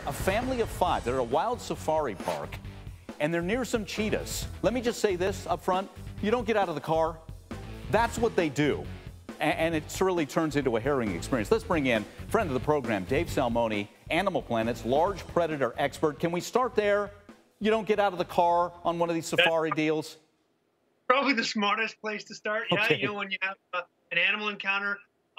A family of 5. They're at a wild safari park, and they're near some cheetahs. Let me just say this up front. You don't get out of the car. That's what they do. And it surely turns into a harrowing experience. Let's bring in friend of the program, Dave Salmoni, Animal Planet's large predator expert. Can we start there? You don't get out of the car on one of these safari deals? Probably the smartest place to start. Yeah, Okay. you know, when you have an animal encounter,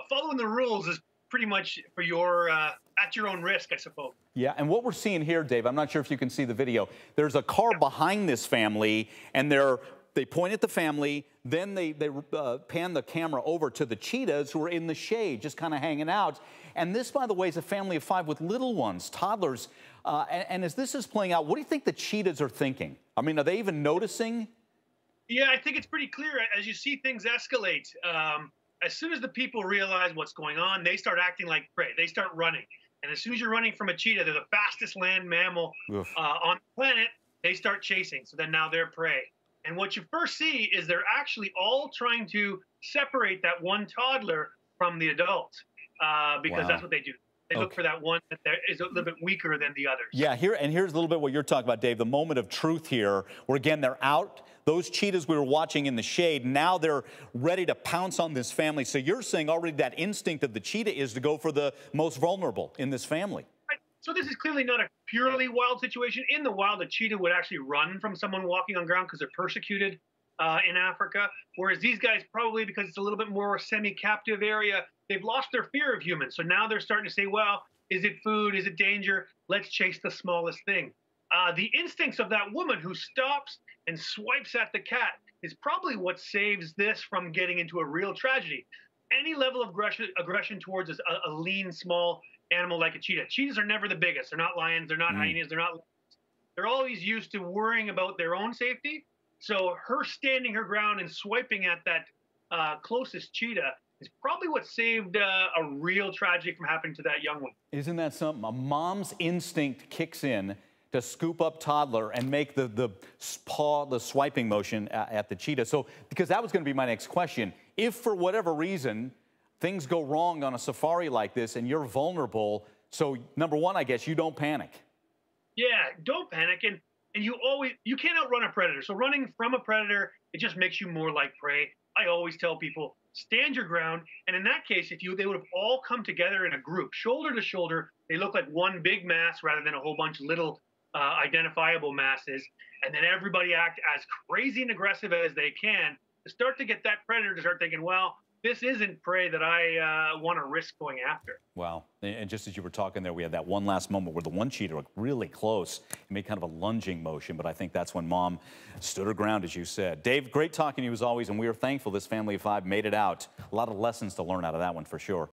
following the rules is pretty much for your at your own risk, I suppose. Yeah, and what we're seeing here, Dave, I'm not sure if you can see the video. There's a car behind this family, and they point at the family, then they pan the camera over to the cheetahs who are in the shade, just kind of hanging out. And this, by the way, is a family of 5 with little ones, toddlers. And as this is playing out, what do you think the cheetahs are thinking? I mean, are they even noticing? Yeah, I think it's pretty clear as you see things escalate. As soon as the people realize what's going on, they start acting like prey. They start running. And as soon as you're running from a cheetah, they're the fastest land mammal on the planet, they start chasing. So then now they're prey. And what you first see is they're actually all trying to separate that one toddler from the adult because that's what they do. They look for that one that is a little bit weaker than the others. Yeah, here's a little bit what you're talking about, Dave, the moment of truth here, where, again, they're out. Those cheetahs we were watching in the shade, now they're ready to pounce on this family. So you're saying already that instinct of the cheetah is to go for the most vulnerable in this family. Right. So this is clearly not a purely wild situation. In the wild, a cheetah would actually run from someone walking on ground because they're persecuted in Africa, whereas these guys probably, because it's a little bit more semi-captive area, they've lost their fear of humans. So now they're starting to say, well, is it food? Is it danger? Let's chase the smallest thing. The instincts of that woman who stops and swipes at the cat is probably what saves this from getting into a real tragedy. Any level of aggression towards a lean, small animal like a cheetah. Cheetahs are never the biggest. They're not lions. They're not hyenas. They're not lions. They're always used to worrying about their own safety. So her standing her ground and swiping at that closest cheetah is probably what saved a real tragedy from happening to that young one. Isn't that something? A mom's instinct kicks in to scoop up toddler and make the swiping motion at the cheetah. So, because that was going to be my next question. If for whatever reason things go wrong on a safari like this and you're vulnerable, so number one, I guess you don't panic. Yeah, don't panic. And you can't outrun a predator. So running from a predator, it just makes you more like prey. I always tell people, stand your ground. And in that case, they would have all come together in a group, shoulder to shoulder. They look like one big mass rather than a whole bunch of little identifiable masses. And then everybody act as crazy and aggressive as they can to start to get that predator to start thinking, well, this isn't prey that I want to risk going after. Wow. And just as you were talking there, we had that one last moment where the one cheetah looked really close and made kind of a lunging motion, but I think that's when Mom stood her ground, as you said. Dave, great talking to you as always, and we are thankful this family of 5 made it out. A lot of lessons to learn out of that one for sure.